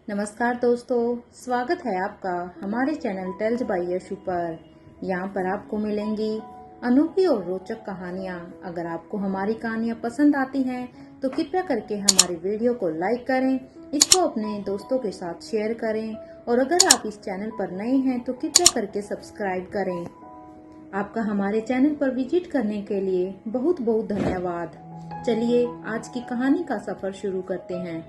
नमस्कार दोस्तों, स्वागत है आपका हमारे चैनल टेल्स बाय यशु पर। यहाँ पर आपको मिलेंगी अनोखी और रोचक कहानियाँ। अगर आपको हमारी कहानियाँ पसंद आती हैं तो कृपया करके हमारी वीडियो को लाइक करें, इसको अपने दोस्तों के साथ शेयर करें और अगर आप इस चैनल पर नए हैं तो कृपया करके सब्सक्राइब करें। आपका हमारे चैनल पर विजिट करने के लिए बहुत बहुत धन्यवाद। चलिए आज की कहानी का सफर शुरू करते हैं।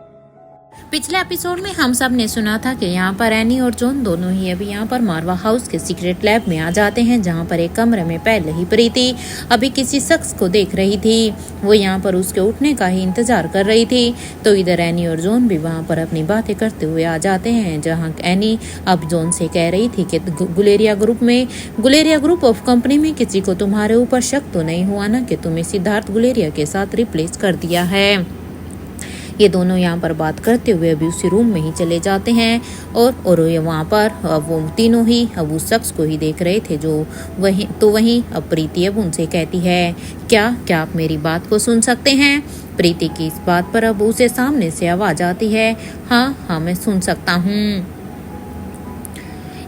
पिछले एपिसोड में हम सब ने सुना था कि यहाँ पर एनी और जॉन दोनों ही अभी यहाँ पर मारवा हाउस के सीक्रेट लैब में आ जाते हैं, जहाँ पर एक कमरे में पहले ही प्रीति अभी किसी शख्स को देख रही थी। वो यहाँ पर उसके उठने का ही इंतजार कर रही थी। तो इधर एनी और जॉन भी वहाँ पर अपनी बातें करते हुए आ जाते हैं, जहाँ एनी अब जॉन से कह रही थी कि गुलेरिया ग्रुप ऑफ कंपनी में किसी को तुम्हारे ऊपर शक तो नहीं हुआ ना कि तुम्हें सिद्धार्थ गुलेरिया के साथ रिप्लेस कर दिया है। ये दोनों यहाँ पर बात करते हुए अभी उसी रूम में ही चले जाते हैं और ये वहाँ पर अब वो तीनों ही अब उस शख्स को ही देख रहे थे जो वहीं अब प्रीति अब उनसे कहती है, क्या आप मेरी बात को सुन सकते हैं। प्रीति की इस बात पर अब उसे सामने से आवाज आती है, हाँ मैं सुन सकता हूँ।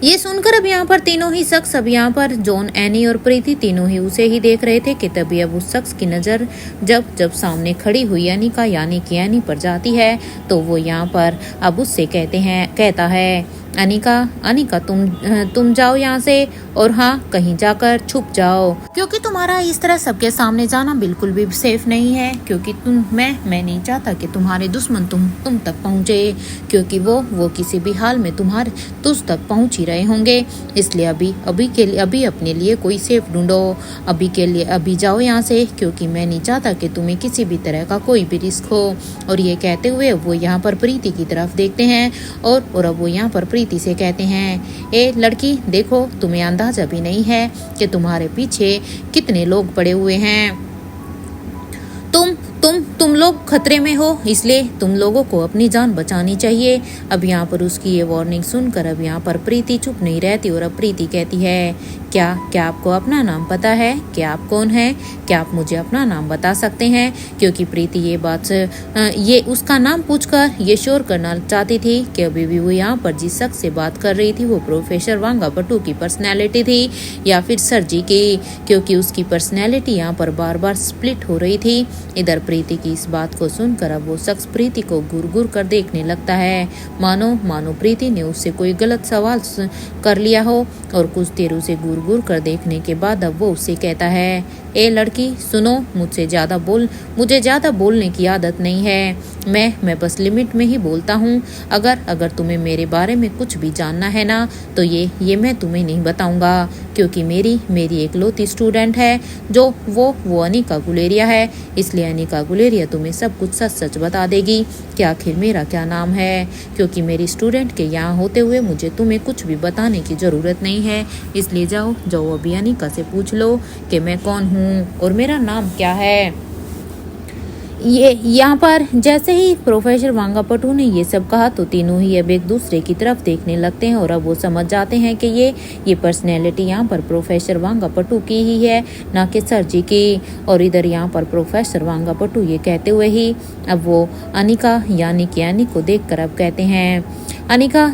ये सुनकर अब यहाँ पर तीनों ही शख्स अब यहाँ पर जॉन, एनी और प्रीति तीनों ही उसे ही देख रहे थे कि तभी अब उस शख्स की नज़र जब सामने खड़ी हुई अनिका यानी कि एनी पर जाती है तो वो यहाँ पर अब उससे कहता है, अनिका तुम जाओ यहाँ से और हाँ कहीं जाकर छुप जाओ, क्योंकि तुम्हारा इस तरह सबके सामने जाना बिल्कुल भी सेफ नहीं है। क्योंकि मैं नहीं चाहता कि तुम्हारे दुश्मन तुम तक पहुँचे, क्योंकि वो किसी भी हाल में तुम्हारे तुझ तक पहुँच ही रहे होंगे। इसलिए अभी अपने लिए कोई सेफ ढूंढो। अभी जाओ यहाँ से, क्योंकि मैं नहीं चाहता कि तुम्हें किसी भी तरह का कोई भी रिस्क हो। और ये कहते हुए वो यहाँ पर प्रीति की तरफ देखते हैं और अब वो यहाँ पर प्रीति से कहते हैं, ए लड़की देखो, तुम्हें अंदाजा भी नहीं है कि तुम्हारे पीछे कितने लोग पड़े हुए हैं। तुम लोग खतरे में हो, इसलिए तुम लोगों को अपनी जान बचानी चाहिए। अब यहाँ पर उसकी ये वार्निंग सुनकर अब यहाँ पर प्रीति चुप नहीं रहती और अब प्रीति कहती है, क्या आपको अपना नाम पता है? क्या आप कौन हैं? क्या आप मुझे अपना नाम बता सकते हैं? क्योंकि प्रीति ये उसका नाम पूछकर ये श्योर करना चाहती थी कि अभी भी वो यहाँ पर जिस शख्स से बात कर रही थी वो प्रोफेसर वांगापट्टू की पर्सनैलिटी थी या फिर सर जी की, क्योंकि उसकी पर्सनैलिटी यहाँ पर बार बार स्प्लिट हो रही थी। इधर प्रीति की इस बात को सुनकर अब वो शख्स प्रीति को घूर कर देखने लगता है, मानो प्रीति ने उससे कोई गलत सवाल कर लिया हो। और कुछ देर उसे घूर कर देखने के बाद अब वो उससे कहता है, ए लड़की सुनो, मुझे ज़्यादा बोलने की आदत नहीं है। मैं बस लिमिट में ही बोलता हूँ। अगर तुम्हें मेरे बारे में कुछ भी जानना है ना तो ये मैं तुम्हें नहीं बताऊंगा, क्योंकि मेरी एकलौती स्टूडेंट है जो वो अनिका गुलेरिया है। इसलिए अनिका गुलेरिया तुम्हें सब कुछ सच बता देगी कि आखिर मेरा क्या नाम है, क्योंकि मेरी स्टूडेंट के यहाँ होते हुए मुझे तुम्हें कुछ भी बताने की ज़रूरत नहीं है। इसलिए जाओ अभी अनिका से पूछ लो कि मैं कौन हूँ और मेरा नाम क्या है। ये यहाँ पर जैसे ही प्रोफेसर वांगापट्टू ने ये सब कहा तो तीनों ही अब एक दूसरे की तरफ देखने लगते हैं और अब वो समझ जाते हैं कि ये पर्सनैलिटी यहाँ पर प्रोफेसर वांगापट्टू की ही है, ना कि सर जी की। और इधर यहाँ पर प्रोफेसर वांगापट्टू ये कहते हुए ही अब वो अनिका यानी कि एनी को देखकर अब कहते हैं, अनिका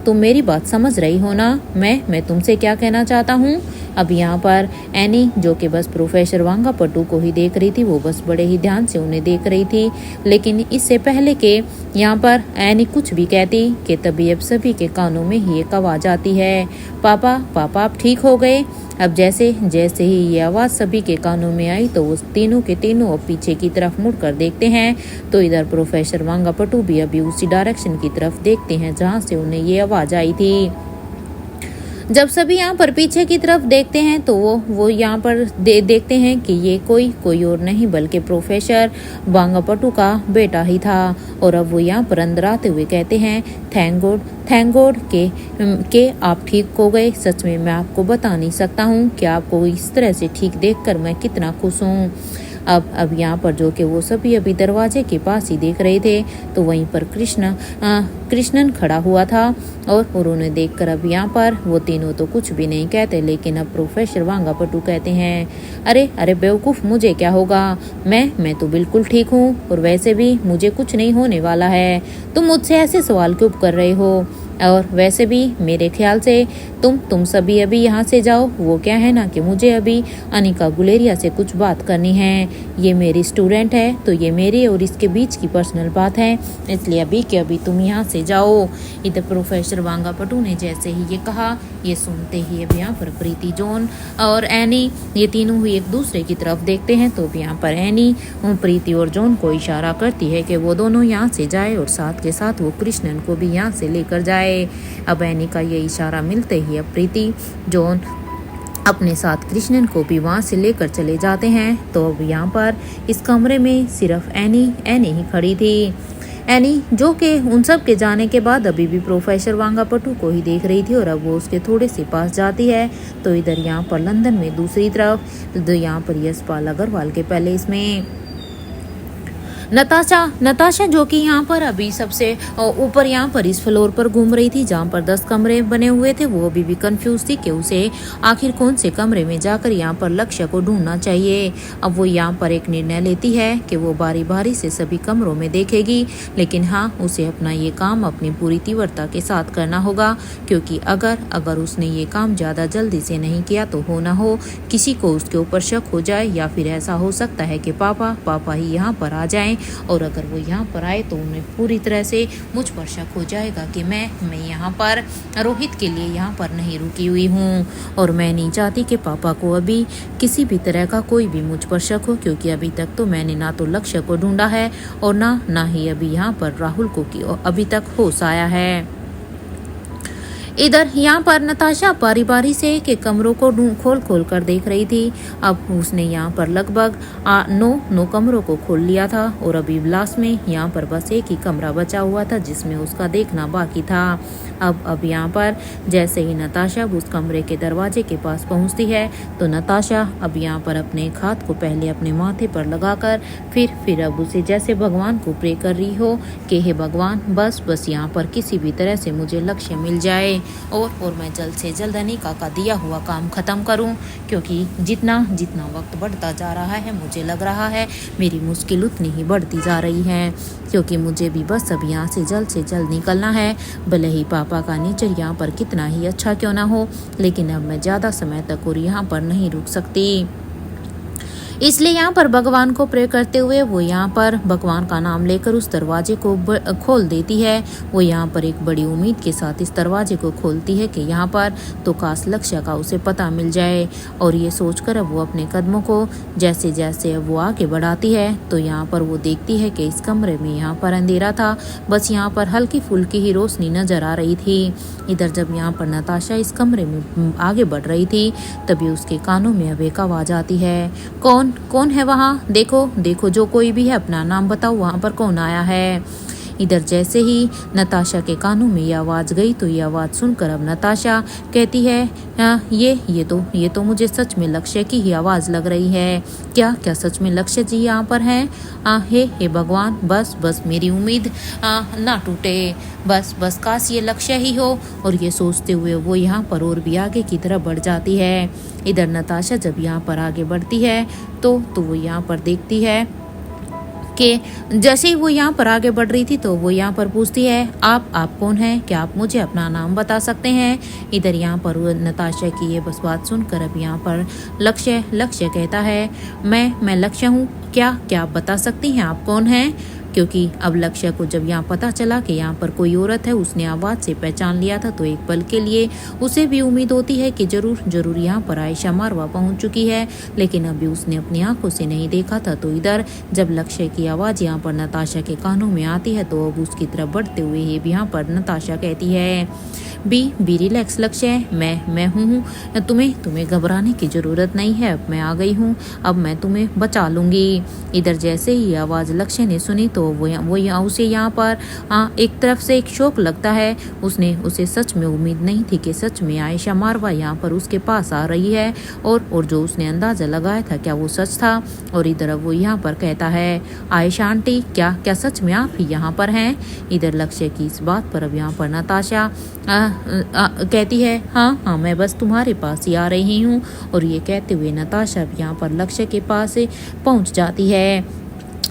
तुम मेरी बात समझ रही हो ना? मैं तुमसे क्या कहना चाहता हूँ। अब यहाँ पर एनी जो कि बस प्रोफेसर वांगापट्टू को ही देख रही थी, वो बस बड़े ही ध्यान से उन्हें देख रही थी। लेकिन इससे पहले के यहाँ पर एनी कुछ भी कहती कि तभी अब सभी के कानों में ही एक आवाज़ आती है, पापा आप ठीक हो गए। अब जैसे ही ये आवाज़ सभी के कानों में आई तो वो तीनों के तीनों अब पीछे की तरफ मुड़कर देखते हैं तो इधर प्रोफेसर वांगापट्टू भी अभी उसी डायरेक्शन की तरफ देखते हैं जहाँ से उन्हें ये आवाज़ आई थी। जब सभी यहाँ पर पीछे की तरफ देखते हैं तो वो यहाँ पर देखते हैं कि ये कोई और नहीं बल्कि प्रोफेसर वांगापट्टू का बेटा ही था। और अब वो यहाँ पर अंदर आते हुए कहते हैं, थैंक गॉड के आप ठीक हो गए। सच में मैं आपको बता नहीं सकता हूँ कि आपको इस तरह से ठीक देखकर मैं कितना खुश हूँ। अब यहाँ पर जो कि वो सभी अभी दरवाजे के पास ही देख रहे थे, तो वहीं पर कृष्णन खड़ा हुआ था और उन्होंने देखकर अब यहाँ पर वो तीनों तो कुछ भी नहीं कहते, लेकिन अब प्रोफेसर वांगापटू कहते हैं, अरे अरे बेवकूफ़, मुझे क्या होगा, मैं तो बिल्कुल ठीक हूँ, और वैसे भी मुझे कुछ नहीं होने वाला है। तुम मुझसे ऐसे सवाल क्यों कर रहे हो? और वैसे भी मेरे ख्याल से तुम सभी अभी यहाँ से जाओ। वो क्या है ना कि मुझे अभी अनिका गुलेरिया से कुछ बात करनी है। ये मेरी स्टूडेंट है, तो ये मेरे और इसके बीच की पर्सनल बात है, इसलिए अभी के अभी तुम यहाँ से जाओ। इधर प्रोफेसर वांगापटू ने जैसे ही ये कहा, ये सुनते ही अब यहाँ पर प्रीति, जॉन और एनी ये तीनों ही एक दूसरे की तरफ देखते हैं। तो अब यहाँ पर एनी प्रीति और जॉन को इशारा करती है कि वो दोनों यहाँ से जाए और साथ के साथ वो कृष्णन को भी यहाँ से लेकर जाए। अब एनी का ये इशारा मिलते ही अब प्रीति, जॉन अपने साथ कृष्णन को भी वहाँ से लेकर चले जाते हैं। तो अब यहाँ पर इस कमरे में सिर्फ एनी ही खड़ी थी। एनी जो कि उन सब के जाने के बाद अभी भी प्रोफेसर वांगापटू को ही देख रही थी और अब वो उसके थोड़े से पास जाती है। तो इधर यहाँ पर लंदन में दूसरी तरफ तो यहाँ पर यशपाल अग्रवाल के पैलेस में नताशा जो कि यहाँ पर अभी सबसे ऊपर यहाँ पर इस फ्लोर पर घूम रही थी जहाँ पर 10 कमरे बने हुए थे। वो अभी भी कंफ्यूज थी कि उसे आखिर कौन से कमरे में जाकर यहाँ पर लक्ष्य को ढूंढना चाहिए। अब वो यहाँ पर एक निर्णय लेती है कि वो बारी बारी से सभी कमरों में देखेगी, लेकिन हाँ, उसे अपना ये काम अपनी पूरी तीव्रता के साथ करना होगा, क्योंकि अगर उसने ये काम ज़्यादा जल्दी से नहीं किया तो हो ना हो किसी को उसके ऊपर शक हो जाए, या फिर ऐसा हो सकता है कि पापा ही यहाँ पर आ जाएं, और अगर वो यहाँ पर आए तो उन्हें पूरी तरह से मुझ पर शक हो जाएगा कि मैं यहाँ पर रोहित के लिए यहाँ पर नहीं रुकी हुई हूँ, और मैं नहीं चाहती कि पापा को अभी किसी भी तरह का कोई भी मुझ पर शक हो, क्योंकि अभी तक तो मैंने ना तो लक्ष्य को ढूंढा है और ना ही अभी यहाँ पर राहुल को अभी तक होश आया है। इधर यहाँ पर नताशा बारी बारी से के कमरों को खोल कर देख रही थी। अब उसने यहाँ पर लगभग 9 कमरों को खोल लिया था और अभी लास्ट में यहाँ पर बस एक ही कमरा बचा हुआ था जिसमें उसका देखना बाकी था। अब यहाँ पर जैसे ही नताशा उस कमरे के दरवाजे के पास पहुँचती है तो नताशा अब यहाँ पर अपने एक हाथ को पहले अपने माथे पर लगाकर फिर अब उसे जैसे भगवान को प्रे कर रही हो कि हे भगवान, बस यहाँ पर किसी भी तरह से मुझे लक्ष्य मिल जाए और मैं जल्द से जल्द अनिका का दिया हुआ काम ख़त्म करूं, क्योंकि जितना वक्त बढ़ता जा रहा है मुझे लग रहा है मेरी मुश्किल उतनी ही बढ़ती जा रही है, क्योंकि मुझे भी बस अब यहाँ से जल्द निकलना है। भले ही पापा का नेचर यहाँ पर कितना ही अच्छा क्यों ना हो, लेकिन अब मैं ज़्यादा समय तक और यहाँ पर नहीं रुक सकती। इसलिए यहाँ पर भगवान को प्रे करते हुए वो यहाँ पर भगवान का नाम लेकर उस दरवाजे को खोल देती है। वो यहाँ पर एक बड़ी उम्मीद के साथ इस दरवाजे को खोलती है कि यहाँ पर तो काश लक्ष्य का उसे पता मिल जाए, और ये सोचकर अब वो अपने कदमों को जैसे जैसे अब वो आगे बढ़ाती है तो यहाँ पर वो देखती है कि इस कमरे में यहाँ पर अंधेरा था, बस यहाँ पर हल्की फुल्की ही रोशनी नजर आ रही थी। इधर जब यहाँ पर नताशा इस कमरे में आगे बढ़ रही थी तभी उसके कानों में अब एक आवाज आती है, कौन है वहाँ? देखो जो कोई भी है अपना नाम बताओ, वहाँ पर कौन आया है? इधर जैसे ही नताशा के कानों में ये आवाज़ गई तो ये आवाज़ सुनकर अब नताशा कहती है, ये तो मुझे सच में लक्ष्य की ही आवाज़ लग रही है। क्या सच में लक्ष्य जी यहाँ पर हैं? हे भगवान, बस मेरी उम्मीद ना टूटे, बस काश ये लक्ष्य ही हो। और ये सोचते हुए वो यहाँ पर और भी आगे की तरफ बढ़ जाती है। इधर नताशा जब यहाँ पर आगे बढ़ती है तो वो यहाँ पर देखती है कि जैसे ही वो यहाँ पर आगे बढ़ रही थी तो वो यहाँ पर पूछती है, आप कौन हैं? क्या आप मुझे अपना नाम बता सकते हैं? इधर यहाँ पर नताशा की ये बस बात सुनकर अब यहाँ पर लक्ष्य कहता है, मैं लक्ष्य हूँ। क्या आप बता सकती हैं आप कौन हैं? क्योंकि अब लक्ष्य को जब यहाँ पता चला कि यहाँ पर कोई औरत है, उसने आवाज़ से पहचान लिया था, तो एक पल के लिए उसे भी उम्मीद होती है कि जरूर यहाँ पर आयशा मारवा पहुँच चुकी है, लेकिन अभी उसने अपनी आंखों से नहीं देखा था। तो इधर जब लक्ष्य की आवाज़ यहाँ पर नताशा के कानों में आती है तो अब उसकी तरफ बढ़ते हुए ये भी यहाँ पर नताशा कहती है, बी रिलैक्स लक्ष्य, मैं हूँ। तुम्हें घबराने की ज़रूरत नहीं है, अब मैं आ गई हूँ, अब मैं तुम्हें बचा लूँगी। इधर जैसे ही आवाज़ लक्ष्य ने सुनी तो उसे यहाँ पर एक तरफ से एक शौक लगता है। उसे सच में उम्मीद नहीं थी कि सच में आयशा मारवा यहाँ पर उसके पास आ रही है, और जो उसने अंदाज़ा लगाया था क्या वो सच था। और इधर अब वो यहाँ पर कहता है, आयशा आंटी, क्या सच में आप ही यहाँ पर हैं। इधर लक्ष्य की इस बात पर अब यहाँ पर नताशा कहती है, हाँ मैं बस तुम्हारे पास ही आ रही हूँ। और ये कहते हुए नताशा अब यहाँ पर लक्ष्य के पास पहुँच जाती है।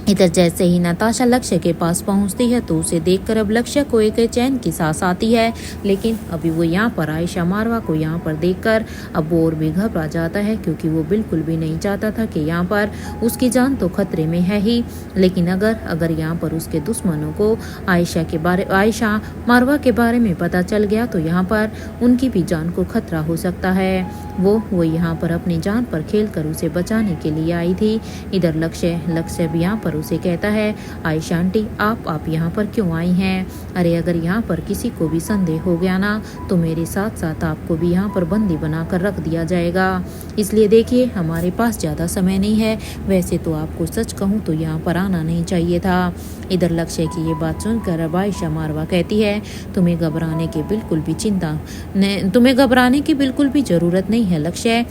इधर जैसे ही नताशा लक्ष्य के पास पहुंचती है तो उसे देखकर अब लक्ष्य को एक चैन की सांस आती है। लेकिन अभी वो यहाँ पर आयशा मारवा को यहाँ पर देखकर अब वो और भी घबरा जाता है, क्योंकि वो बिल्कुल भी नहीं चाहता था कि यहाँ पर उसकी जान तो खतरे में है ही, लेकिन अगर यहाँ पर उसके दुश्मनों को आयशा मारवा के बारे में पता चल गया तो यहाँ पर उनकी भी जान को खतरा हो सकता है। वो यहाँ पर अपनी जान पर खेलकर उसे बचाने के लिए आई थी। इधर लक्ष्य भी यहाँ पर उसे कहता है, आयशा आंटी, आप यहाँ पर क्यों आई हैं। अरे अगर यहाँ पर किसी को भी संदेह हो गया ना तो मेरे साथ साथ आपको भी यहाँ पर बंदी बनाकर रख दिया जाएगा। इसलिए देखिए, हमारे पास ज़्यादा समय नहीं है। वैसे तो आपको सच कहूँ तो यहाँ पर आना नहीं चाहिए था। इधर लक्ष्य की ये बात सुनकर अब आयशा मारवा कहती है, तुम्हें घबराने की बिल्कुल भी ज़रूरत नहीं है लक्ष्य।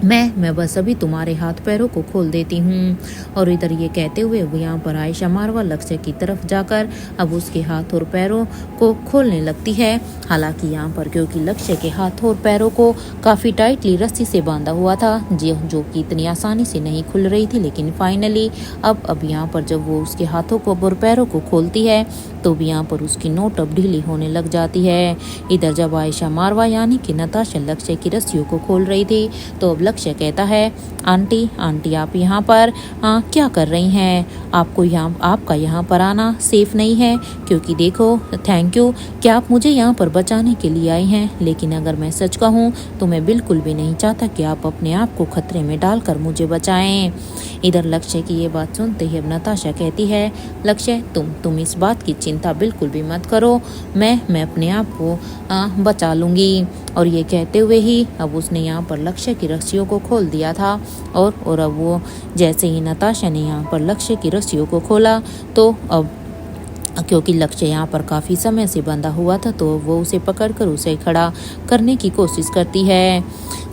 मैं बस अभी तुम्हारे हाथ पैरों को खोल देती हूँ। और इधर ये कहते हुए वो यहाँ पर आयशा मारवा लक्ष्य की तरफ जाकर अब उसके हाथ और पैरों को खोलने लगती है। हालांकि यहाँ पर क्योंकि लक्ष्य के हाथ और पैरों को काफ़ी टाइटली रस्सी से बांधा हुआ था, जो कि इतनी आसानी से नहीं खुल रही थी, लेकिन फाइनली अब यहाँ पर जब वो उसके हाथों को और पैरों को खोलती है तो भी यहाँ पर उसकी नोट अब ढीली होने लग जाती है। इधर जब आयशा मारवा यानी कि नताशा लक्ष्य की रस्सियों को खोल रही थी तो अब लक्ष्य कहता है, आंटी आप यहाँ पर क्या कर रही हैं। आपका यहाँ पर आना सेफ नहीं है, क्योंकि देखो, थैंक यू कि आप मुझे यहाँ पर बचाने के लिए आई हैं, लेकिन अगर मैं सच कहूँ तो मैं बिल्कुल भी नहीं चाहता कि आप अपने आप को खतरे में डालकर मुझे बचाएं। इधर लक्ष्य की ये बात सुनते ही अब नताशा कहती है, लक्ष्य तुम इस बात की चिंता बिल्कुल भी मत करो, मैं अपने आप को बचा लूँगी। और ये कहते हुए ही अब उसने यहाँ पर लक्ष्य की रस्सियों को खोल दिया था। और अब वो जैसे ही नताशा ने यहाँ पर लक्ष्य की रस्सियों को खोला तो अब क्योंकि लक्ष्य यहाँ पर काफ़ी समय से बंधा हुआ था तो वो उसे पकड़कर उसे खड़ा करने की कोशिश करती है।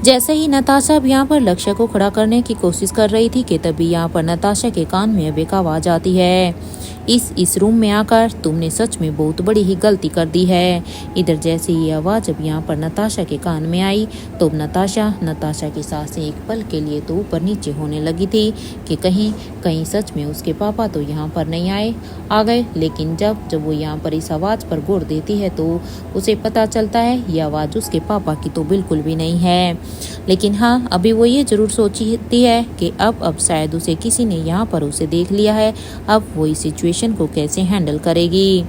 जैसे ही नताशा भी यहाँ पर लक्ष्य को खड़ा करने की कोशिश कर रही थी कि तभी यहाँ पर नताशा के कान में अब एक आवाज़ आती है, इस रूम में आकर तुमने सच में बहुत बड़ी ही गलती कर दी है। इधर जैसे ये आवाज़ जब यहाँ पर नताशा के कान में आई तो नताशा की सांसें एक पल के लिए तो ऊपर नीचे होने लगी थी कि कहीं सच में उसके पापा तो यहाँ पर नहीं आ गए। लेकिन जब वो यहाँ पर इस आवाज़ पर गौर देती है तो उसे पता चलता है ये आवाज़ उसके पापा की तो बिल्कुल भी नहीं है। लेकिन हाँ, अभी वो ये ज़रूर सोचती है कि अब शायद उसे किसी ने यहाँ पर उसे देख लिया है, अब वो इस सिचुएशन को कैसे हैंडल करेगी।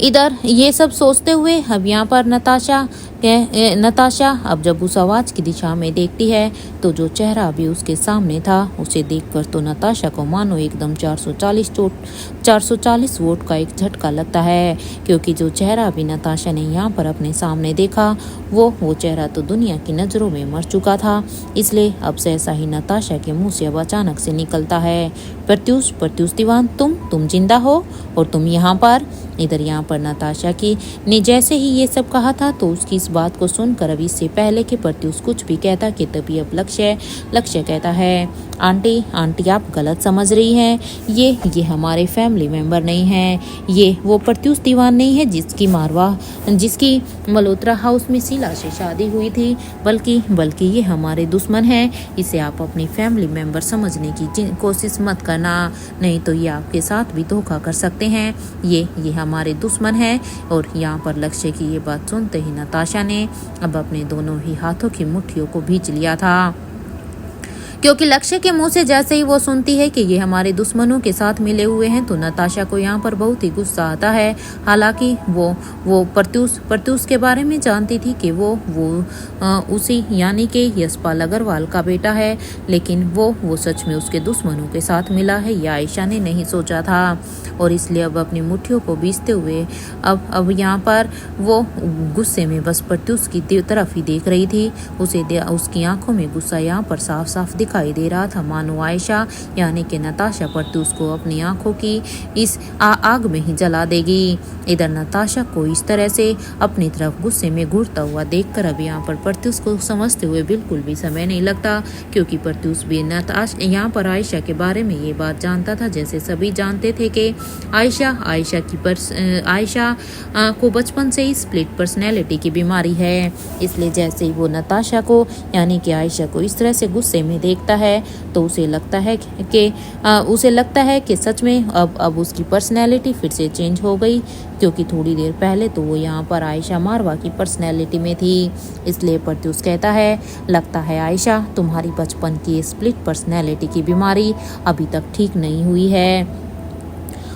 इधर ये सब सोचते हुए अब यहाँ पर नताशा अब जब उस आवाज़ की दिशा में देखती है तो जो चेहरा अभी उसके सामने था उसे देखकर तो नताशा को मानो एकदम 440 वोट का एक झटका लगता है, क्योंकि जो चेहरा अभी नताशा ने यहाँ पर अपने सामने देखा वो चेहरा तो दुनिया की नज़रों में मर चुका था। इसलिए अब सहसा ही नताशा के मुंह से अब अचानक से निकलता है, प्रत्युष दीवान, तुम जिंदा हो और तुम यहाँ पर। इधर यहाँ पर नताशा ने जैसे ही ये सब कहा था तो उसकी इस बात को सुनकर अब इससे पहले कि प्रत्युष कुछ भी कहता कि तभी अब लक्ष्य कहता है, आंटी आप गलत समझ रही हैं, ये हमारे फैमिली मेंबर नहीं हैं, ये वो प्रत्युष दीवान नहीं है जिसकी मल्होत्रा हाउस में शीला से शादी हुई थी, बल्कि ये हमारे दुश्मन हैं। इसे आप अपनी फैमिली मेंबर समझने की कोशिश मत करना, नहीं तो ये आपके साथ भी धोखा कर सकते हैं। ये हमारे दुश्मन हैं। और यहाँ पर लक्ष्य की ये बात सुनते ही नताशा ने अब अपने दोनों ही हाथों की मुट्ठियों को भींच लिया था, क्योंकि लक्ष्य के मुंह से जैसे ही वो सुनती है कि ये हमारे दुश्मनों के साथ मिले हुए हैं तो नताशा को यहाँ पर बहुत ही गुस्सा आता है। हालांकि वो प्रत्यूष के बारे में जानती थी कि वो उसी यानी कि यशपाल अग्रवाल का बेटा है, लेकिन वो सच में उसके दुश्मनों के साथ मिला है, यह आयशा ने नहीं सोचा था। और इसलिए अब अपनी मुट्ठियों को बीसते हुए अब यहाँ पर वो गुस्से में बस प्रत्यूष की तरफ ही देख रही थी। उसकी आंखों में गुस्सा यहाँ पर साफ साफ दिखाई दे रहा था, मानो आयशा यानी कि नताशा प्रत्यूष को अपनी आंखों की इस आग में ही जला देगी। इधर नताशा को इस तरह से अपनी तरफ गुस्से में घूरता हुआ देखकर अब यहाँ पर प्रत्यूष को समझते हुए बिल्कुल भी समय नहीं लगता, क्योंकि प्रत्यूष भी यहाँ पर आयशा के बारे में ये बात जानता था, जैसे सभी जानते थे कि आयशा को बचपन से ही स्प्लिट पर्सनैलिटी की बीमारी है। इसलिए जैसे ही वो नताशा को यानी कि आयशा को इस तरह से गुस्से में देखता है तो उसे लगता है कि सच में अब उसकी पर्सनैलिटी फिर से चेंज हो गई, क्योंकि थोड़ी देर पहले तो वो यहाँ पर आयशा मारवा की पर्सनैलिटी में थी। इसलिए प्रत्यूष कहता है, लगता है आयशा तुम्हारी बचपन की स्प्लिट पर्सनैलिटी की बीमारी अभी तक ठीक नहीं हुई है।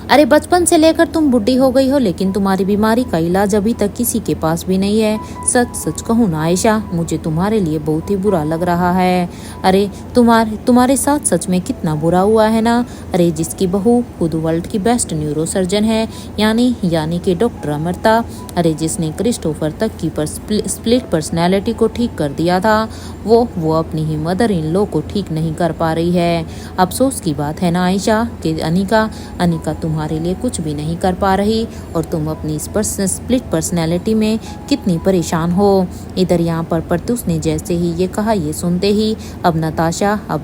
अरे बचपन से लेकर तुम बुढ़ी हो गई हो, लेकिन तुम्हारी बीमारी का इलाज अभी तक किसी के पास भी नहीं है। सच कहूँ ना आयशा, मुझे तुम्हारे लिए बहुत ही बुरा लग रहा है। अरे तुम्हारे साथ सच में कितना बुरा हुआ है ना। अरे जिसकी बहू खुद वर्ल्ड की बेस्ट न्यूरो सर्जन है, यानी कि डॉक्टर अमृता, अरे जिसने क्रिस्टोफर तक की स्प्लिट पर्सनैलिटी को ठीक कर दिया था, वो अपनी ही मदर इन लॉ को ठीक नहीं कर पा रही है। अफसोस की बात है ना आयशा कि अनिका तुम्हारे लिए कुछ भी नहीं कर पा रही, और तुम अपनी स्प्लिट पर्सनैलिटी में कितनी परेशान हो। इधर यहाँ पर प्रत्यूष ने जैसे ही ये कहा, ये सुनते ही अब नताशा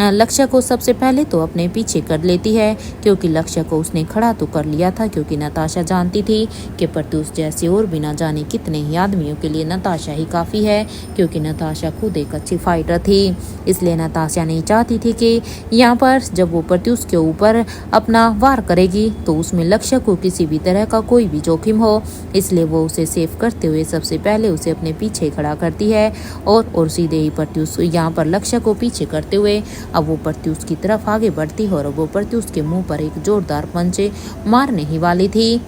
लक्ष्य को सबसे पहले तो अपने पीछे कर लेती है, क्योंकि लक्ष्य को उसने खड़ा तो कर लिया था, क्योंकि नताशा जानती थी कि प्रत्यूष जैसे और बिना जाने कितने ही आदमियों के लिए नताशा ही काफ़ी है, क्योंकि नताशा खुद एक अच्छी फाइटर थी। इसलिए नताशा नहीं चाहती थी कि यहाँ पर जब वो प्रत्यूष के ऊपर अपना वार करेगी तो उसमें लक्ष्य को किसी भी तरह का कोई भी जोखिम हो। इसलिए वो उसे सेव करते हुए सबसे पहले उसे अपने पीछे खड़ा करती है, और सीधे ही प्रत्यूष यहाँ पर लक्ष्य को पीछे करते हुए अब वो प्रत्यूष की तरफ आगे बढ़ती है, और वो प्रत्यूष के मुंह पर एक जोरदार पंच मारने ही वाली थी।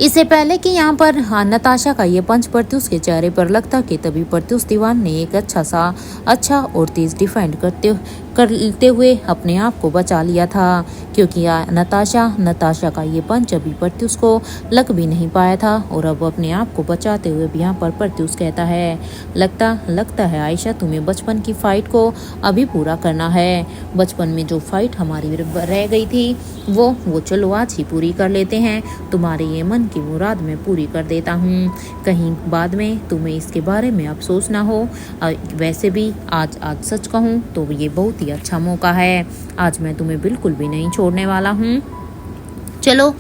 इससे पहले कि यहाँ पर नताशा का ये पंच प्रत्यूष के चेहरे पर लगता कि तभी प्रत्यूष दीवान ने एक अच्छा और तेज डिफेंड करते हुए अपने आप को बचा लिया था, क्योंकि नताशा का ये पंच अभी प्रत्यूष को लग भी नहीं पाया था। और अब अपने आप को बचाते हुए भी यहाँ पर प्रत्यूष कहता है, लगता है आयशा तुम्हें बचपन की फाइट को अभी पूरा करना है। बचपन में जो फाइट हमारी रह गई थी वो चलो आज ही पूरी कर लेते हैं। तुम्हारे ये मन की मुराद मैं पूरी कर देता हूँ, कहीं बाद में तुम्हें इसके बारे में अफसोस ना हो। वैसे भी आज सच कहूँ तो ये बहुत ही अच्छा मौका है, आज मैं तुम्हें बिल्कुल भी नहीं छोड़ने वाला हूँ। चलो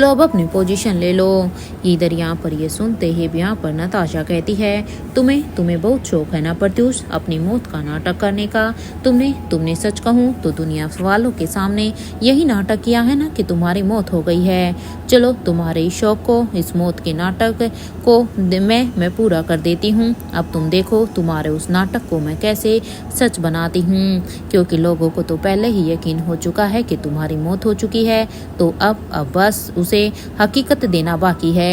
अब अपनी पोजीशन ले लो। इधर यहाँ पर ये सुनते ही यहाँ पर नताशा कहती है, तुम्हें बहुत शौक है ना प्रत्यूष अपनी मौत का नाटक करने का। तुमने सच कहूँ तो दुनिया वालों के सामने यही नाटक किया है ना कि तुम्हारी मौत हो गई है। चलो तुम्हारे इस शौक को, इस मौत के नाटक को मैं पूरा कर देती हूँ। अब तुम देखो तुम्हारे उस नाटक को मैं कैसे सच बनाती हूँ, क्योंकि लोगों को तो पहले ही यकीन हो चुका है कि तुम्हारी मौत हो चुकी है, तो अब बस उसे हकीकत देना बाकी है।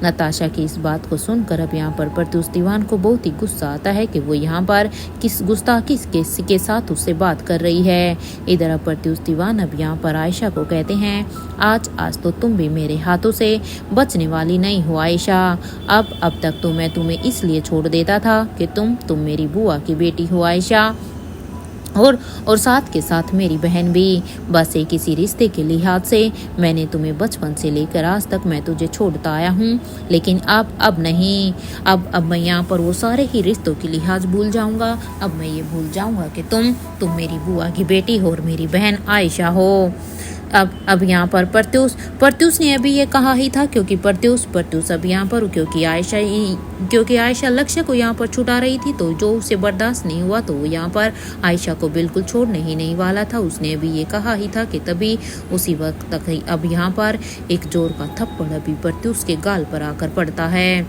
नताशा की इस बात को सुनकर अब यहाँ पर प्रत्यूष दीवान को बहुत ही गुस्सा आता है कि वो यहाँ पर किस गुस्ताखी के साथ उससे बात कर रही है। इधर अब प्रत्यूष दीवान अब यहाँ पर आयशा को कहते हैं, आज तो तुम भी मेरे हाथों से बचने वाली नहीं हो आयशा। अब तक तो मैं तुम्हें इसलिए छोड़ देता था कि तुम मेरी बुआ की बेटी हो आयशा, और साथ के साथ मेरी बहन भी। बस एक किसी रिश्ते के लिहाज से मैंने तुम्हें बचपन से लेकर आज तक मैं तुझे छोड़ता आया हूँ, लेकिन अब नहीं। अब मैं यहाँ पर वो सारे ही रिश्तों के लिहाज भूल जाऊँगा। अब मैं ये भूल जाऊँगा कि तुम मेरी बुआ की बेटी हो और मेरी बहन आयशा हो। अब यहाँ पर प्रत्यूष ने अभी ये कहा ही था, क्योंकि प्रत्यूष अब यहाँ पर क्योंकि आयशा लक्ष्य को यहाँ पर छुड़ा रही थी, तो जो उसे बर्दाश्त नहीं हुआ तो वो यहाँ पर आयशा को बिल्कुल छोड़ने ही नहीं वाला था। उसने अभी ये कहा ही था कि तभी उसी वक्त तक अब यहाँ पर एक जोर का थप्पड़ अभी प्रत्यूष के गाल पर आकर पड़ता है।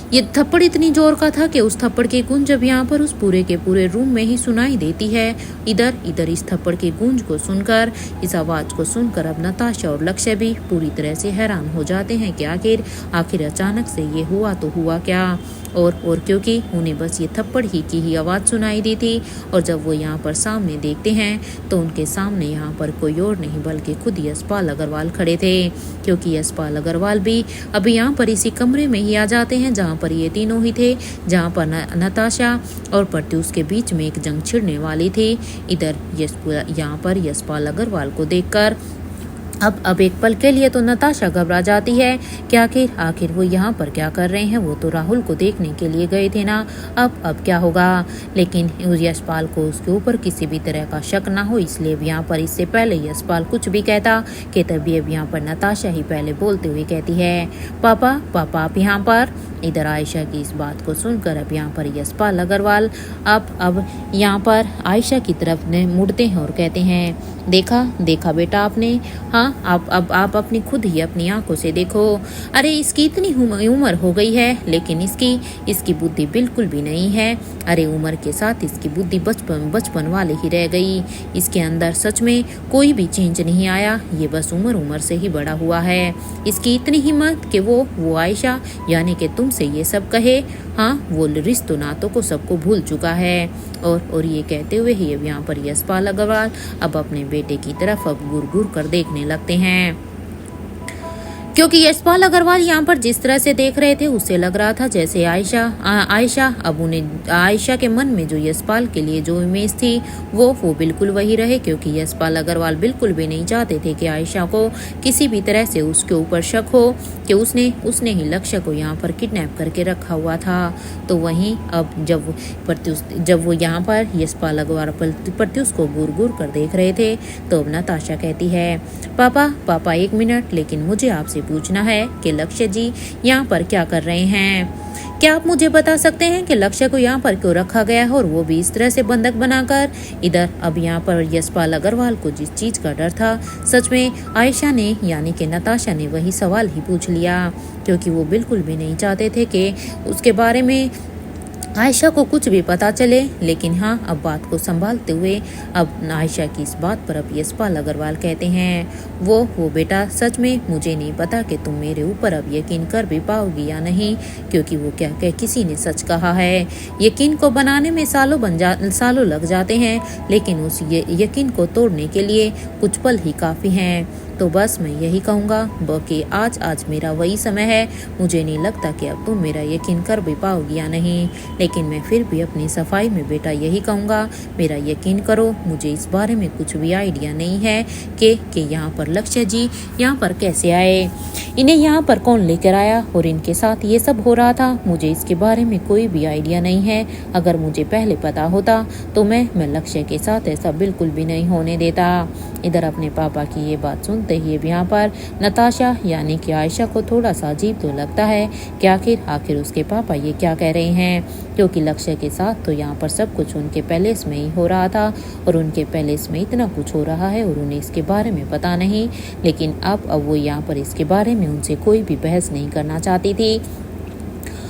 ये थप्पड़ इतनी जोर का था कि उस थप्पड़ की गूंज जब यहाँ पर उस पूरे के पूरे रूम में ही सुनाई देती है। इधर इधर इस थप्पड़ की गूंज को सुनकर, इस आवाज को सुनकर अब नताशा और लक्ष्य भी पूरी तरह से हैरान हो जाते हैं कि आखिर अचानक से ये हुआ तो हुआ क्या। और क्योंकि उन्हें बस ये थप्पड़ ही की ही आवाज़ सुनाई दी थी। और जब वो यहाँ पर सामने देखते हैं तो उनके सामने यहाँ पर कोई और नहीं बल्कि खुद यशपाल अग्रवाल खड़े थे। क्योंकि यशपाल अग्रवाल भी अभी यहाँ पर इसी कमरे में ही आ जाते हैं जहाँ पर ये तीनों ही थे, जहाँ पर नताशा और प्रत्युष के बीच में एक जंग छिड़ने वाली थी। इधर यहाँ पर यशपाल अग्रवाल को देखकर अब एक पल के लिए तो नताशा घबरा जाती है कि आखिर वो यहाँ पर क्या कर रहे हैं। वो तो राहुल को देखने के लिए गए थे ना, अब क्या होगा। लेकिन यशपाल को उसके ऊपर किसी भी तरह का शक ना हो, इसलिए यहाँ पर इससे पहले यशपाल कुछ भी कहता कि तभी अब यहाँ पर नताशा ही पहले बोलते हुए कहती है, पापा आप यहाँ पर। इधर आयशा की इस बात को सुनकर अब यहाँ पर यशपाल अग्रवाल अब यहाँ पर आयशा की तरफ मुड़ते हैं और कहते हैं, देखा बेटा आपने, हाँ आप अपनी खुद ही अपनी आंखों से देखो। अरे इसकी इतनी उम्र हो गई है लेकिन इसकी बुद्धि बिल्कुल भी नहीं है। अरे उम्र के साथ इसकी बुद्धि बचपन वाले ही रह गई। इसके अंदर सच में कोई भी चेंज नहीं आया, ये बस उम्र से ही बड़ा हुआ है। इसकी इतनी हिम्मत कि वो आयशा यानी कि तुमसे ये सब कहे। हाँ, वो रिश्तों नातों को सबको भूल चुका है। और ये कहते हुए ही अब यहाँ पर यशपाल अग्रवाल अब अपने बेटे की तरफ अब घूर कर देखने लगते हैं। क्योंकि यशपाल अग्रवाल यहाँ पर जिस तरह से देख रहे थे उससे लग रहा था जैसे आयशा अब उन्हें आयशा के मन में जो यशपाल के लिए जो इमेज थी वो बिल्कुल वही रहे। क्योंकि यशपाल अग्रवाल बिल्कुल भी नहीं चाहते थे कि आयशा को किसी भी तरह से उसके ऊपर शक हो कि उसने ही लक्ष्य को यहाँ पर किडनैप करके रखा हुआ था। तो वहीं अब जब वो यहाँ पर यशपाल अग्रवाल प्रत्युष को घूर कर देख रहे थे तो अब नताशा कहती है, पापा 1 मिनट, लेकिन मुझे आपसे पूछना है कि लक्ष्य जी यहाँ पर क्या कर रहे हैं। क्या आप मुझे बता सकते हैं कि लक्ष्य को यहाँ पर क्यों रखा गया है और वो भी इस तरह से बंधक बनाकर। इधर अब यहाँ पर यशपाल अग्रवाल को जिस चीज का डर था सच में आयशा ने यानी कि नताशा ने वही सवाल ही पूछ लिया। क्योंकि वो बिल्कुल भी नहीं चाहते थे कि उसके बारे में आयशा को कुछ भी पता चले। लेकिन हाँ, अब बात को संभालते हुए अब आयशा की इस बात पर अब यशपाल अग्रवाल कहते हैं, वो बेटा सच में मुझे नहीं पता कि तुम मेरे ऊपर अब यकीन कर भी पाओगी या नहीं। क्योंकि वो क्या किसी ने सच कहा है, यकीन को बनाने में सालों लग जाते हैं, लेकिन उस यकीन को तोड़ने के लिए कुछ पल ही काफी हैं। तो बस मैं यही कहूँगा कि आज मेरा वही समय है। मुझे नहीं लगता कि अब तुम मेरा यकीन कर भी पाओगी या नहीं, लेकिन मैं फिर भी अपनी सफाई में बेटा यही कहूँगा, मेरा यकीन करो। मुझे इस बारे में कुछ भी आइडिया नहीं है कि यहाँ पर लक्ष्य जी यहाँ पर कैसे आए, इन्हें यहाँ पर कौन लेकर आया और इनके साथ ये सब हो रहा था। मुझे इसके बारे में कोई भी आइडिया नहीं है। अगर मुझे पहले पता होता तो मैं लक्ष्य के साथ ऐसा बिल्कुल भी नहीं होने देता। इधर अपने पापा की ये बात सुनते ही यहाँ पर नताशा यानी कि आयशा को थोड़ा सा अजीब तो लगता है कि आखिर उसके पापा ये क्या कह रहे हैं। क्योंकि लक्ष्य के साथ तो यहाँ पर सब कुछ उनके पैलेस में ही हो रहा था और उनके पैलेस में इतना कुछ हो रहा है और उन्हें इसके बारे में पता नहीं। लेकिन अब वो यहाँ पर इसके बारे में उनसे कोई भी बहस नहीं करना चाहती थी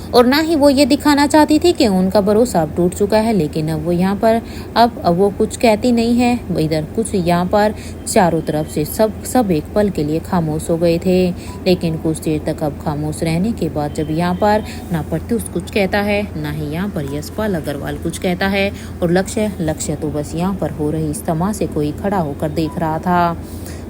और ना ही वो ये दिखाना चाहती थी कि उनका भरोसा अब टूट चुका है। लेकिन अब वो यहाँ पर अब वो कुछ कहती नहीं है। इधर कुछ यहाँ पर चारों तरफ से सब एक पल के लिए खामोश हो गए थे। लेकिन कुछ देर तक अब खामोश रहने के बाद जब यहाँ पर ना प्रत्युष कुछ कहता है ना ही यहाँ पर यशपाल अग्रवाल कुछ कहता है और लक्ष्य तो बस यहाँ पर हो रही इस तमाशे को ही खड़ा होकर देख रहा था।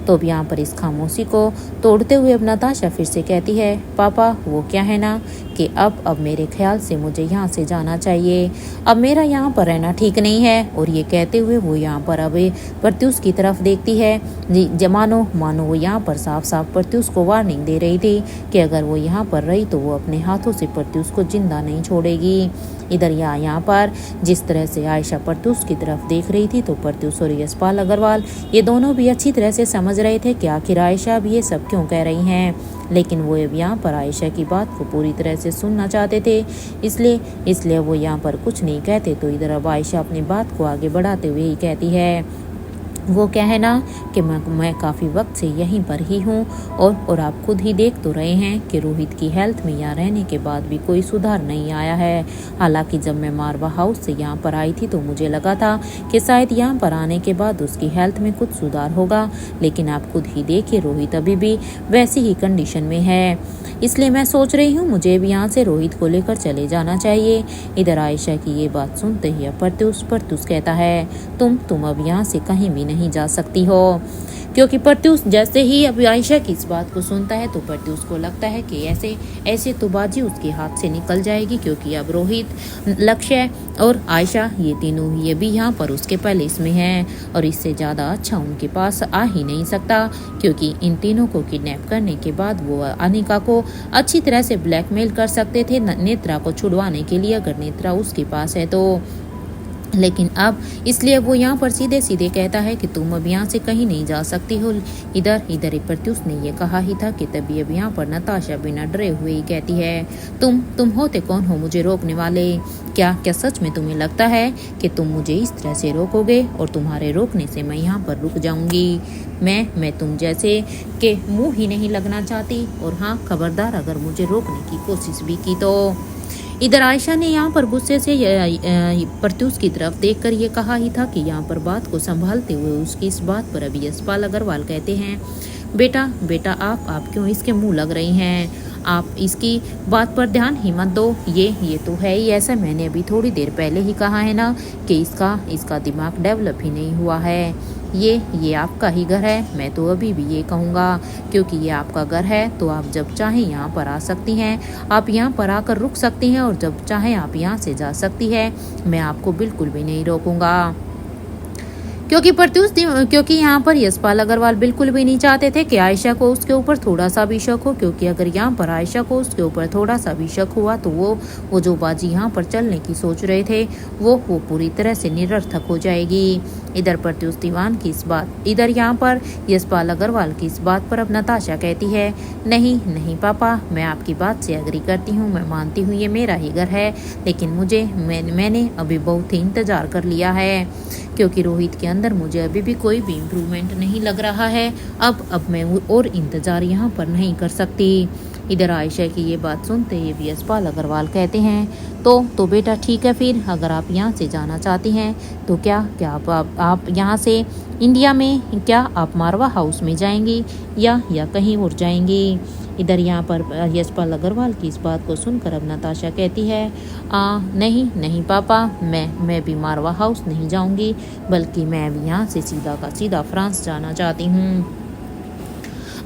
तो अब यहाँ पर इस खामोशी को तोड़ते हुए अब नताशा फिर से कहती है, पापा वो क्या है ना कि अब मेरे ख्याल से मुझे यहाँ से जाना चाहिए। अब मेरा यहाँ पर रहना ठीक नहीं है। और ये कहते हुए वो यहाँ पर अब प्रत्युष की तरफ देखती है। मानो वो यहाँ पर साफ प्रत्युष को वार्निंग दे रही थी कि अगर वो यहाँ पर रही तो वो अपने हाथों से प्रत्युष को जिंदा नहीं छोड़ेगी। इधर यहाँ पर जिस तरह से आयशा प्रत्युष की तरफ देख रही थी तो प्रत्युष और यशपाल अग्रवाल ये दोनों भी अच्छी तरह से समझ रहे थे कि आखिर आयशा भी ये सब क्यों कह रही हैं। लेकिन वो अब यहाँ पर आयशा की बात को पूरी तरह से सुनना चाहते थे, इसलिए वो यहाँ पर कुछ नहीं कहते। तो इधर अब आयशा अपनी बात को आगे बढ़ाते हुए ही कहती है, वो क्या है ना कि मैं काफ़ी वक्त से यहीं पर ही हूँ और आप खुद ही देख तो रहे हैं कि रोहित की हेल्थ में यहाँ रहने के बाद भी कोई सुधार नहीं आया है। हालांकि जब मैं मारवा हाउस से यहाँ पर आई थी तो मुझे लगा था कि शायद यहाँ पर आने के बाद उसकी हेल्थ में कुछ सुधार होगा, लेकिन आप खुद ही देखिए रोहित अभी भी वैसी ही कंडीशन में है। इसलिए मैं सोच रही हूँ मुझे भी यहाँ से रोहित को लेकर चले जाना चाहिए। इधर आयशा की ये बात सुनते ही प्रत्युष कहता है तुम अब यहाँ से कहीं भी नहीं जा सकती हो। क्योंकि प्रत्युष जैसे ही अब आयशा की इस बात को सुनता है तो प्रत्युष को लगता है कि ऐसे तो बाजी उसके हाथ से निकल जाएगी, क्योंकि अब रोहित, लक्ष्य और आयशा ये तीनों ये भी यहाँ पर उसके पैलेस में हैं और इससे ज़्यादा अच्छा उनके पास आ ही नहीं सकता, क्योंकि इन तीनों को किडनैप करने के बाद वो अनिका को अच्छी तरह से ब्लैकमेल कर सकते थे नेत्रा को छुड़वाने के लिए, अगर नेत्रा उसके पास है तो। लेकिन अब इसलिए वो यहाँ पर सीधे सीधे कहता है कि तुम अब यहाँ से कहीं नहीं जा सकती हो। इधर प्रत्युष ने ये कहा ही था कि तभी अब यहाँ पर नताशा बिना डरे हुए ही कहती है तुम होते कौन हो मुझे रोकने वाले? क्या सच में तुम्हें लगता है कि तुम मुझे इस तरह से रोकोगे और तुम्हारे रोकने से मैं यहाँ पर रुक जाऊंगी? मैं तुम जैसे के मुँह ही नहीं लगना चाहती, और हाँ खबरदार अगर मुझे रोकने की कोशिश भी की तो। इधर आयशा ने यहाँ पर गुस्से से प्रत्युष की तरफ देखकर ये कहा ही था कि यहाँ पर बात को संभालते हुए उसकी इस बात पर अभी यशपाल अग्रवाल कहते हैं बेटा आप क्यों इसके मुंह लग रही हैं? आप इसकी बात पर ध्यान ही मत दो। ये तो है ही ऐसा, मैंने अभी थोड़ी देर पहले ही कहा है ना कि इसका दिमाग डेवलप ही नहीं हुआ है। ये आपका ही घर है, मैं तो अभी भी ये कहूँगा, क्योंकि ये आपका घर है तो आप जब चाहें यहाँ पर आ सकती हैं, आप यहाँ पर आकर रुक सकती हैं और जब चाहें आप यहाँ से जा सकती है। मैं आपको बिल्कुल भी नहीं रोकूंगा। क्योंकि यहाँ पर यशपाल अग्रवाल बिल्कुल भी नहीं चाहते थे कि आयशा को उसके ऊपर थोड़ा सा भी शक हो, क्योंकि अगर यहाँ पर आयशा को उसके ऊपर थोड़ा सा भी शक हुआ तो वो जो बाजी यहाँ पर चलने की सोच रहे थे वो पूरी तरह से निरर्थक हो जाएगी। इधर यहाँ पर यशपाल अग्रवाल की इस बात पर अब नताशा कहती है नहीं पापा, मैं आपकी बात से एग्री करती हूँ, मैं मानती हूँ ये मेरा ही घर है, लेकिन मैंने अभी बहुत ही इंतजार कर लिया है, क्योंकि रोहित के अंदर मुझे अभी भी कोई भी इम्प्रूवमेंट नहीं लग रहा है। अब मैं और इंतजार यहाँ पर नहीं कर सकती। इधर आयशा की ये बात सुनते ही यशपाल अग्रवाल कहते हैं तो बेटा ठीक है, फिर अगर आप यहाँ से जाना चाहती हैं तो क्या आप यहाँ से इंडिया में क्या आप मारवा हाउस में जाएंगी या कहीं और जाएंगी? इधर यहाँ पर यशपाल अग्रवाल की इस बात को सुनकर अब नताशा कहती है नहीं पापा, मैं भी मारवा हाउस नहीं जाऊंगी, बल्कि मैं भी यहाँ से सीधा का सीधा फ्रांस जाना चाहती हूँ।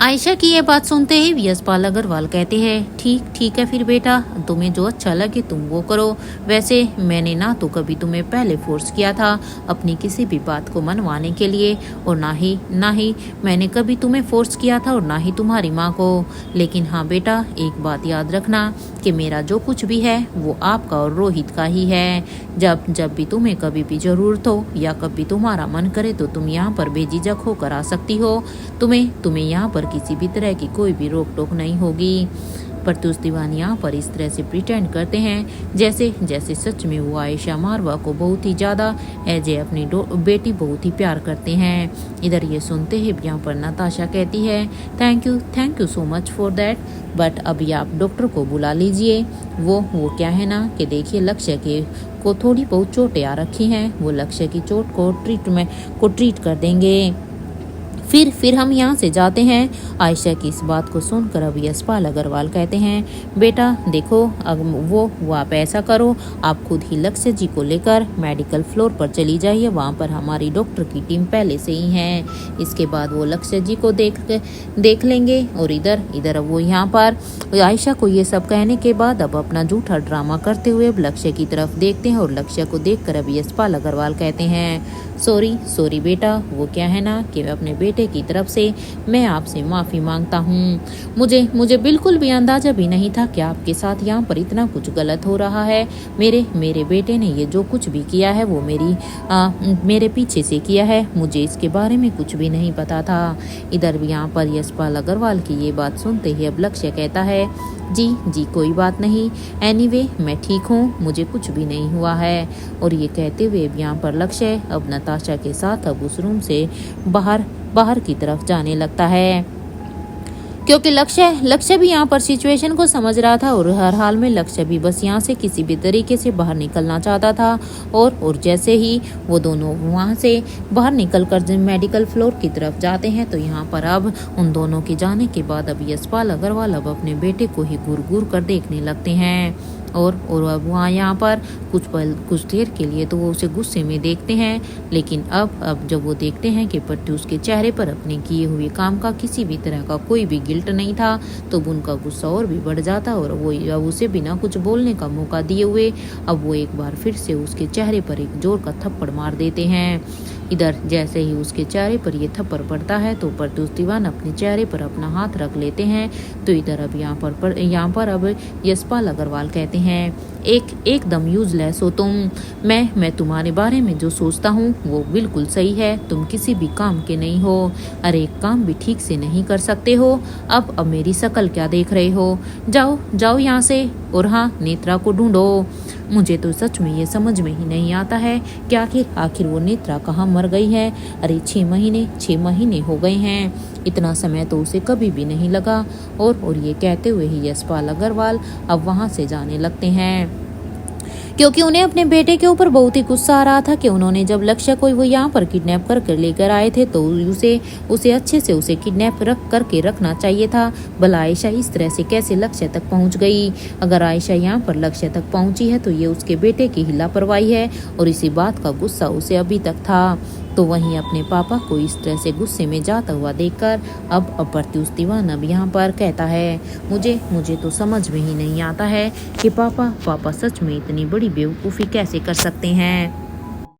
आयशा की ये बात सुनते ही यशपाल अग्रवाल कहते हैं ठीक है फिर बेटा, तुम्हें जो अच्छा लगे तुम वो करो। वैसे मैंने ना तो कभी तुम्हें पहले फोर्स किया था अपनी किसी भी बात को मनवाने के लिए, और ना ही मैंने कभी तुम्हें फोर्स किया था और ना ही तुम्हारी माँ को। लेकिन हाँ बेटा, एक बात याद रखना कि मेरा जो कुछ भी है वो आपका और रोहित का ही है। जब भी तुम्हें कभी भी जरूरत हो या कभी तुम्हारा मन करे तो तुम यहाँ पर बेझिझक होकर आ सकती हो। तुम्हें यहाँ पर किसी भी तरह की कोई भी रोक टोक नहीं होगी। प्रत्युष दीवान यहाँ पर इस तरह से प्रिटेंड करते हैं जैसे सच में वो आयशा मारवा को बहुत ही ज़्यादा अपनी बेटी बहुत ही प्यार करते हैं। इधर ये सुनते ही यहाँ पर नताशा कहती है thank you so much for that, but अभी आप डॉक्टर को बुला लीजिए। वो क्या है ना कि देखिए लक्ष्य को थोड़ी बहुत चोटें आ रखी हैं, वो लक्ष्य की चोट को ट्रीट कर देंगे। फिर हम यहाँ से जाते हैं। आयशा की इस बात को सुनकर अब यशपाल अग्रवाल कहते हैं बेटा देखो, अब वो आप ऐसा करो, आप खुद ही लक्ष्य जी को लेकर मेडिकल फ्लोर पर चली जाइए, वहाँ पर हमारी डॉक्टर की टीम पहले से ही है। इसके बाद वो लक्ष्य जी को देख लेंगे। और इधर वो यहाँ पर आयशा को ये सब कहने के बाद अब अपना झूठा ड्रामा करते हुए अब लक्ष्य की तरफ देखते हैं, और लक्ष्य को देखकर अब यशपाल अग्रवाल कहते हैं सॉरी बेटा, वो क्या है ना कि अपने बेटे बेटे की तरफ से मैं आपसे माफ़ी मांगता हूँ। मुझे बिल्कुल भी अंदाज़ा भी नहीं था कि आपके साथ यहाँ पर इतना कुछ गलत हो रहा है। मेरे बेटे ने ये जो कुछ भी किया है वो मेरे पीछे से किया है। मुझे इसके बारे में कुछ भी नहीं पता था। इधर भी यहाँ पर यशपाल अग्रवाल की ये बात सुनते ही अब लक्ष्य कहता है, जी कोई बात नहीं, एनीवे मैं ठीक हूँ, मुझे कुछ भी नहीं हुआ है। और ये कहते हुए यहाँ पर लक्ष्य अब नताशा के साथ अब उस रूम से बाहर की तरफ जाने लगता है, क्योंकि लक्ष्य भी यहाँ पर सिचुएशन को समझ रहा था और हर हाल में लक्ष्य भी बस यहाँ से किसी भी तरीके से बाहर निकलना चाहता था। और जैसे ही वो दोनों वहाँ से बाहर निकलकर मेडिकल फ्लोर की तरफ जाते हैं तो यहाँ पर अब उन दोनों के जाने के बाद अब यशपाल अग्रवाल अब अपने बेटे को ही घूर कर देखने लगते हैं। और अब वहाँ यहाँ पर कुछ देर के लिए तो वो उसे गुस्से में देखते हैं, लेकिन अब जब वो देखते हैं कि पट्टी उसके चेहरे पर अपने किए हुए काम का किसी भी तरह का कोई भी गिल्ट नहीं था, तो उनका गुस्सा और भी बढ़ जाता और वो अब उसे बिना कुछ बोलने का मौका दिए हुए अब वो एक बार फिर से उसके चेहरे पर एक जोर का थप्पड़ मार देते हैं। इधर जैसे ही उसके चेहरे पर ये थप्पड़ पड़ता है तो प्रत्युष दीवान अपने चेहरे पर अपना हाथ रख लेते हैं। तो इधर अब यहाँ पर अब यशपाल अग्रवाल कहते हैं, एकदम यूजलेस हो तुम। मैं तुम्हारे बारे में जो सोचता हूँ वो बिल्कुल सही है। तुम किसी भी काम के नहीं हो। अरे एक काम भी ठीक से नहीं कर सकते हो। अब मेरी शक्ल क्या देख रहे हो? जाओ यहाँ से और हाँ, नेत्रा को ढूंढो। मुझे तो सच में ये समझ में ही नहीं आता है कि आखिर वो नेत्रा कहाँ मर गई है। अरे 6 महीने हो गए हैं, इतना समय तो उसे कभी भी नहीं लगा। और ये कहते हुए ही यशपाल अग्रवाल अब वहाँ से जाने लगते हैं, क्योंकि उन्हें अपने बेटे के ऊपर बहुत ही गुस्सा आ रहा था कि उन्होंने जब लक्ष्य को वो यहाँ पर किडनैप कर लेकर आए थे तो उसे अच्छे से उसे किडनैप करके रखना चाहिए था। भला आयशा इस तरह से कैसे लक्ष्य तक पहुँच गई? अगर आयशा यहाँ पर लक्ष्य तक पहुँची है तो ये उसके बेटे की ही लापरवाही है और इसी बात का गुस्सा उसे अभी तक था। तो वहीं अपने पापा को इस तरह से गुस्से में जाता हुआ देखकर अब प्रत्युष दीवान अब यहाँ पर कहता है, मुझे तो समझ में ही नहीं आता है कि पापा सच में इतनी बड़ी बेवकूफ़ी कैसे कर सकते हैं।